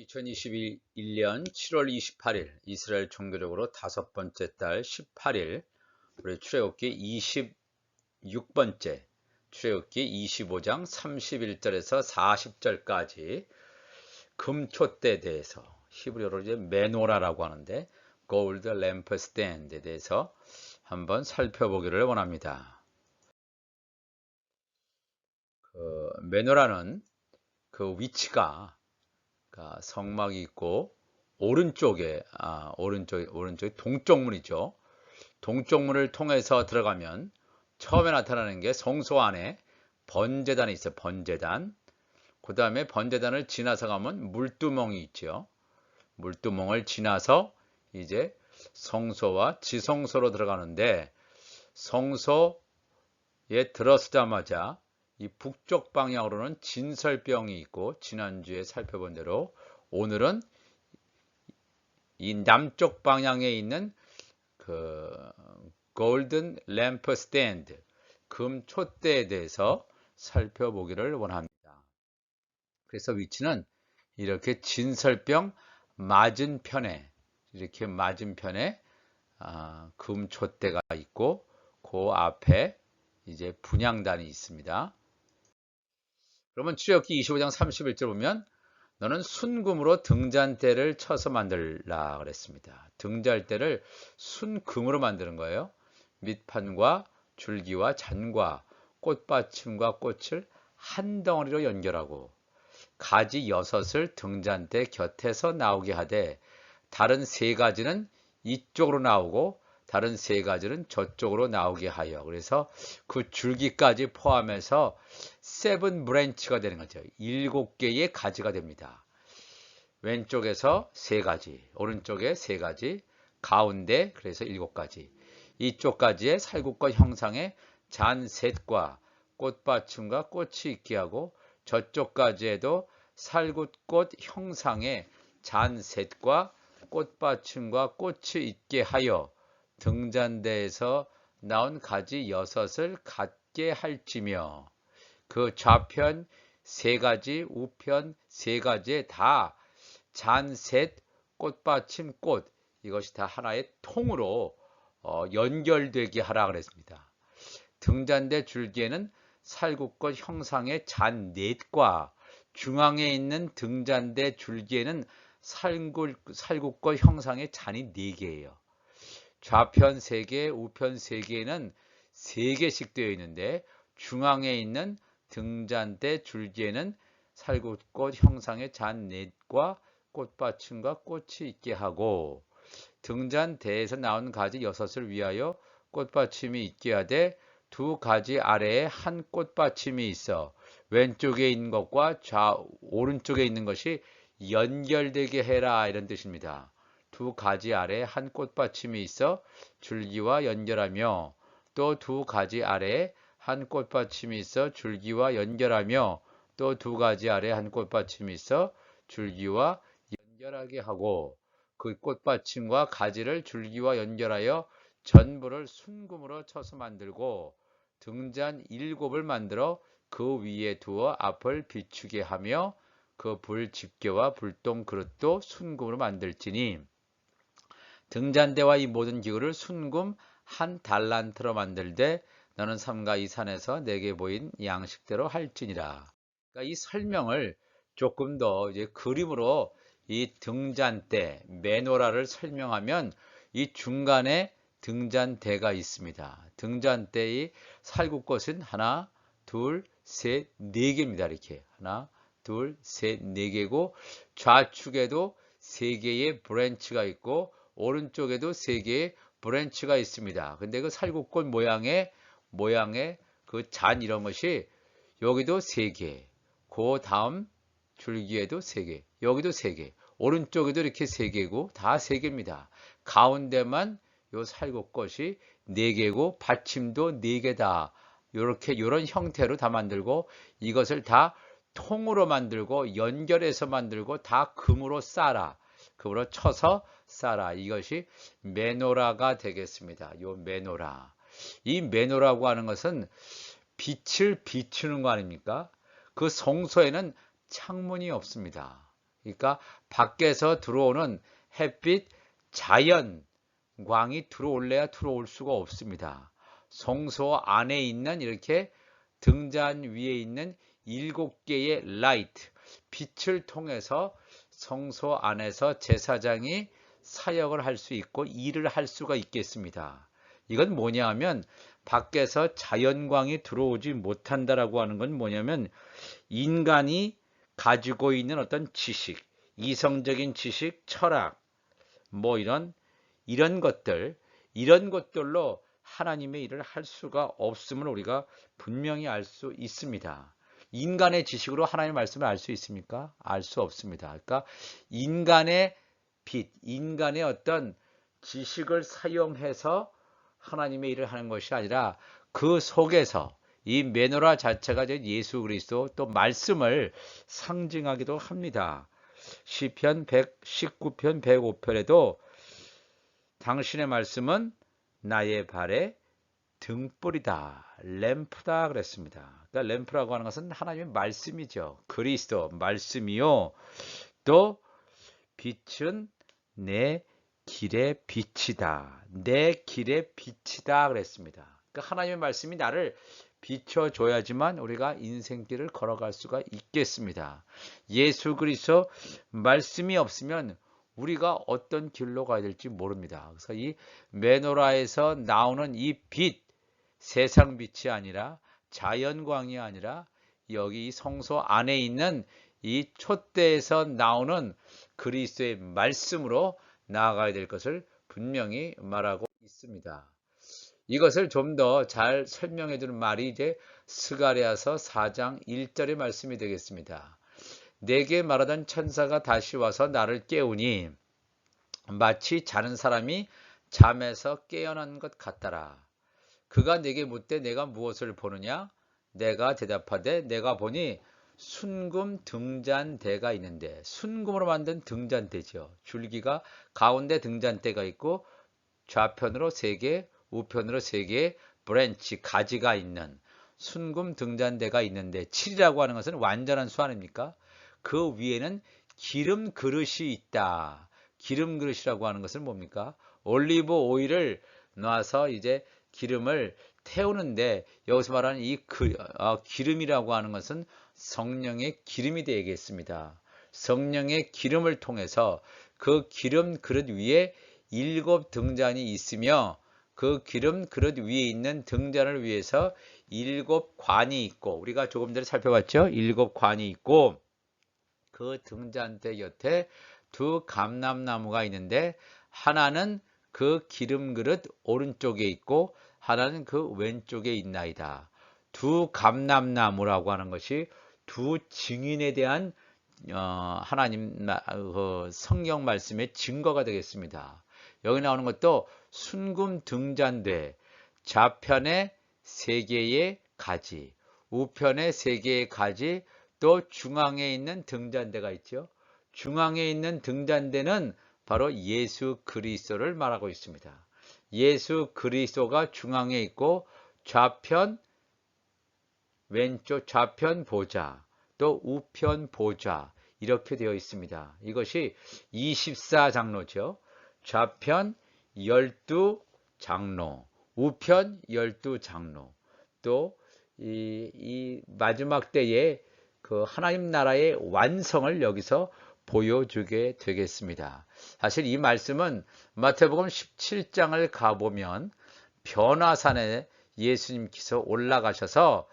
2021년 7월 28일 이스라엘 종교적으로 다섯 번째 달 18일 우리 출애굽기 26번째 출애굽기 25장 31절에서 40절까지 금촛대에 대해서 히브리어로 이제 메노라라고 하는데 골드 램프 스탠드에 대해서 한번 살펴보기를 원합니다. 메노라는 그 위치가 성막이 있고 오른쪽에 동쪽 문이죠. 동쪽 문을 통해서 들어가면 처음에 나타나는 게 성소 안에 번제단이 있어요. 번제단. 그 다음에 번제단을 지나서 가면 물두멍이 있죠. 물두멍을 지나서 이제 성소와 지성소로 들어가는데 성소에 들어서자마자 이 북쪽 방향으로는 진설병이 있고 지난주에 살펴본 대로 오늘은 이 남쪽 방향에 있는 그 골든 램프 스탠드 금촛대에 대해서 살펴보기를 원합니다. 그래서 위치는 이렇게 진설병 맞은편에 금촛대가 있고 그 앞에 이제 분향단이 있습니다. 그러면 출애굽기 25장 31절 보면 너는 순금으로 등잔대를 쳐서 만들라 그랬습니다. 등잔대를 순금으로 만드는 거예요. 밑판과 줄기와 잔과 꽃받침과 꽃을 한 덩어리로 연결하고 가지 6을 등잔대 곁에서 나오게 하되 다른 3가지는 이쪽으로 나오고 다른 3가지는 저쪽으로 나오게 하여 그래서 그 줄기까지 포함해서 7 브랜치가 되는 거죠. 7개의 가지가 됩니다. 왼쪽에서 3가지, 오른쪽에 3가지, 가운데 그래서 7가지. 이쪽 가지에 살구꽃 형상의 잔셋과 꽃받침과 꽃이 있게 하고 저쪽 가지에도 살구꽃 형상의 잔셋과 꽃받침과 꽃이 있게 하여 등잔대에서 나온 가지 6을 갖게 할지며 그 좌편 3가지, 우편 3가지에 다 잔셋, 꽃받침, 꽃 이것이 다 하나의 통으로 연결되게 하라 그랬습니다. 등잔대 줄기에는 살구꽃 형상의 잔넷과 중앙에 있는 등잔대 줄기에는 살구꽃 형상의 잔이 4개예요. 좌편 3개, 우편 3개는 3개씩 되어 있는데 중앙에 있는 등잔대 줄기에는 살구꽃 형상의 잔넷과 꽃받침과 꽃이 있게 하고 등잔대에서 나온 가지 6을 위하여 꽃받침이 있게 하되 2가지 아래에 한 꽃받침이 있어 왼쪽에 있는 것과 오른쪽에 있는 것이 연결되게 해라 이런 뜻입니다. 2가지 아래에 한 꽃받침이 있어 줄기와 연결하며 또 2가지 아래에 한 꽃받침이 있어 줄기와 연결하며 또 2가지 아래에 한 꽃받침이 있어 줄기와 연결하게 하고 그 꽃받침과 가지를 줄기와 연결하여 전부를 순금으로 쳐서 만들고 등잔 7을 만들어 그 위에 두어 앞을 비추게 하며 그 불 집게와 불똥 그릇도 순금으로 만들지니 등잔대와 이 모든 기구를 순금 한 달란트로 만들되 너는 삼가 이 산에서 내게 보인 양식대로 할지니라. 그러니까 이 설명을 조금 더 이제 그림으로 이 등잔대 메노라를 설명하면 이 중간에 등잔대가 있습니다. 등잔대의 살구꽃은 하나, 둘, 셋, 4개입니다. 이렇게 하나, 둘, 셋, 4개고 좌측에도 3개의 브랜치가 있고 오른쪽에도 3개의 브랜치가 있습니다. 근데 그 살구꽃 모양의 그 잔 이런 것이 여기도 3개, 그 다음 줄기에도 3개, 여기도 3개, 오른쪽에도 이렇게 3개고 다 3개입니다. 가운데만 요 살구꽃이 4개고 받침도 4개다. 요런 형태로 다 만들고 이것을 다 통으로 만들고 연결해서 만들고 다 금으로 싸라. 금으로 쳐서 싸라. 이것이 메노라가 되겠습니다. 요 메노라. 이 메노라고 하는 것은 빛을 비추는 거 아닙니까? 그 성소에는 창문이 없습니다. 그러니까 밖에서 들어오는 햇빛, 자연광이 들어올래야 들어올 수가 없습니다. 성소 안에 있는 이렇게 등잔 위에 있는 7개의 라이트, 빛을 통해서 성소 안에서 제사장이 사역을 할 수 있고 일을 할 수가 있겠습니다. 이건 뭐냐 하면 밖에서 자연광이 들어오지 못한다라고 하는 건 뭐냐면 인간이 가지고 있는 어떤 지식, 이성적인 지식, 철학, 뭐 이런 것들로 하나님의 일을 할 수가 없음을 우리가 분명히 알 수 있습니다. 인간의 지식으로 하나님의 말씀을 알 수 있습니까? 알 수 없습니다. 그러니까 인간의 빛, 인간의 어떤 지식을 사용해서 하나님의 일을 하는 것이 아니라 그 속에서 이 메노라 자체가 예수 그리스도 또 말씀을 상징하기도 합니다. 시편 119편 105편에도 당신의 말씀은 나의 발에 등불이다, 램프다 그랬습니다. 그러니까 램프라고 하는 것은 하나님의 말씀이죠. 그리스도 말씀이요. 또 빛은 내 길의 빛이다. 내 길의 빛이다 그랬습니다. 그러니까 하나님의 말씀이 나를 비춰줘야지만 우리가 인생길을 걸어갈 수가 있겠습니다. 예수 그리스도 말씀이 없으면 우리가 어떤 길로 가야 될지 모릅니다. 그래서 이 메노라에서 나오는 이 빛, 세상 빛이 아니라 자연광이 아니라 여기 성소 안에 있는 이 촛대에서 나오는 그리스도의 말씀으로 나아가야 될 것을 분명히 말하고 있습니다. 이것을 좀 더 잘 설명해 주는 말이 이제 스가랴서 4장 1절의 말씀이 되겠습니다. 내게 말하던 천사가 다시 와서 나를 깨우니 마치 자는 사람이 잠에서 깨어난 것 같더라. 그가 내게 묻되 내가 무엇을 보느냐? 내가 대답하되 내가 보니 순금 등잔대가 있는데, 순금으로 만든 등잔대죠. 줄기가 가운데 등잔대가 있고 좌편으로 3개, 우편으로 3개의 브랜치, 가지가 있는 순금 등잔대가 있는데, 7이라고 하는 것은 완전한 수 아닙니까? 그 위에는 기름 그릇이 있다. 기름 그릇이라고 하는 것은 뭡니까? 올리브 오일을 놔서 이제 기름을 태우는데, 여기서 말하는 이 기름이라고 하는 것은 성령의 기름이 되겠습니다. 성령의 기름을 통해서 그 기름 그릇 위에 7 등잔이 있으며, 그 기름 그릇 위에 있는 등잔을 위해서 7 관이 있고, 우리가 조금 전에 살펴봤죠? 7 관이 있고, 그 등잔대 곁에 2 감람나무가 있는데, 하나는 그 기름 그릇 오른쪽에 있고 하나는 그 왼쪽에 있나이다. 2 감람나무라고 하는 것이 2 증인에 대한 하나님 성경 말씀의 증거가 되겠습니다. 여기 나오는 것도 순금 등잔대, 좌편에 3개의 가지, 우편에 3개의 가지, 또 중앙에 있는 등잔대가 있죠. 중앙에 있는 등잔대는 바로 예수 그리스도를 말하고 있습니다. 예수 그리스도가 중앙에 있고 좌편, 왼쪽 좌편 보좌, 또 우편 보좌 이렇게 되어 있습니다. 이것이 24장로죠. 좌편 12장로, 우편 12장로, 또 이 마지막 때에 그 하나님 나라의 완성을 여기서 보여주게 되겠습니다. 사실 이 말씀은 마태복음 17장을 가보면 변화산에 예수님께서 올라가셔서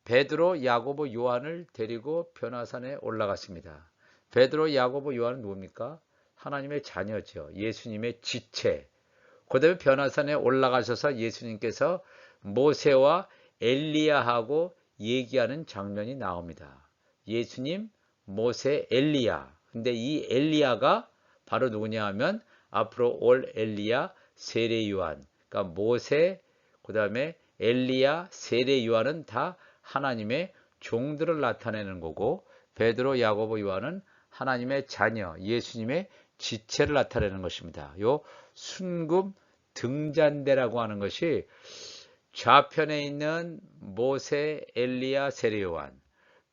베드로, 야고보, 요한을 데리고 변화산에 올라갔습니다. 베드로, 야고보, 요한은 누굽니까? 하나님의 자녀죠. 예수님의 지체. 그 다음에 변화산에 올라가셔서 예수님께서 모세와 엘리야하고 얘기하는 장면이 나옵니다. 예수님, 모세, 엘리야. 근데 이 엘리야가 바로 누구냐 하면 앞으로 올 엘리야, 세례 요한. 그러니까 모세, 그 다음에 엘리야, 세례 요한은 다 하나님의 종들을 나타내는 거고, 베드로, 야고보, 요한은 하나님의 자녀, 예수님의 지체를 나타내는 것입니다. 요 순금 등잔대라고 하는 것이 좌편에 있는 모세, 엘리야, 세례 요한,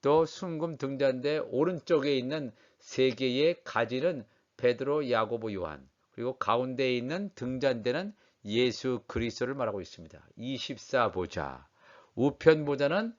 또 순금 등잔대 오른쪽에 있는 세 개의 가지는 베드로, 야고보, 요한, 그리고 가운데에 있는 등잔대는 예수 그리스도를 말하고 있습니다. 24보좌. 우편보좌는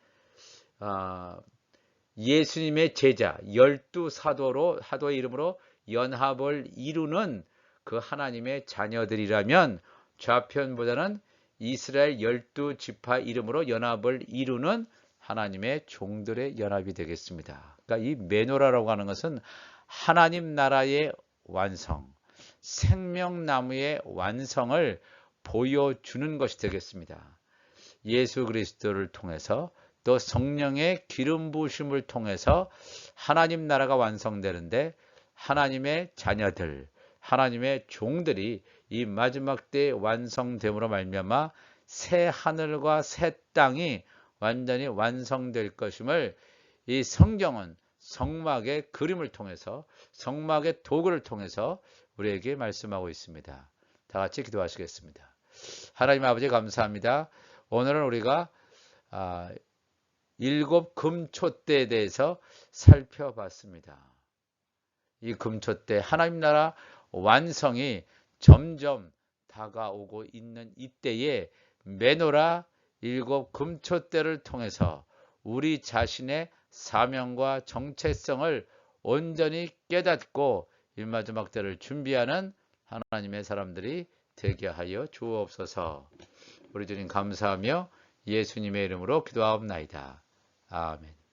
예수님의 제자 12사도로 사도의 이름으로 연합을 이루는 그 하나님의 자녀들이라면, 좌편보다는 이스라엘 12지파 이름으로 연합을 이루는 하나님의 종들의 연합이 되겠습니다. 그러니까 이 메노라라고 하는 것은 하나님 나라의 완성, 생명나무의 완성을 보여주는 것이 되겠습니다. 예수 그리스도를 통해서 또 성령의 기름 부으심을 통해서 하나님 나라가 완성되는데, 하나님의 자녀들, 하나님의 종들이 이 마지막 때에 완성됨으로 말미암아 새 하늘과 새 땅이 완전히 완성될 것임을 이 성경은 성막의 그림을 통해서, 성막의 도구를 통해서 우리에게 말씀하고 있습니다. 다 같이 기도하시겠습니다. 하나님 아버지 감사합니다. 오늘은 우리가 7 금초대에 대해서 살펴봤습니다. 이 금초대, 하나님 나라 완성이 점점 다가오고 있는 이때에 메노라 7 금초대를 통해서 우리 자신의 사명과 정체성을 온전히 깨닫고 이 마지막 때를 준비하는 하나님의 사람들이 되게 하여 주옵소서. 우리 주님 감사하며 예수님의 이름으로 기도하옵나이다. 아멘.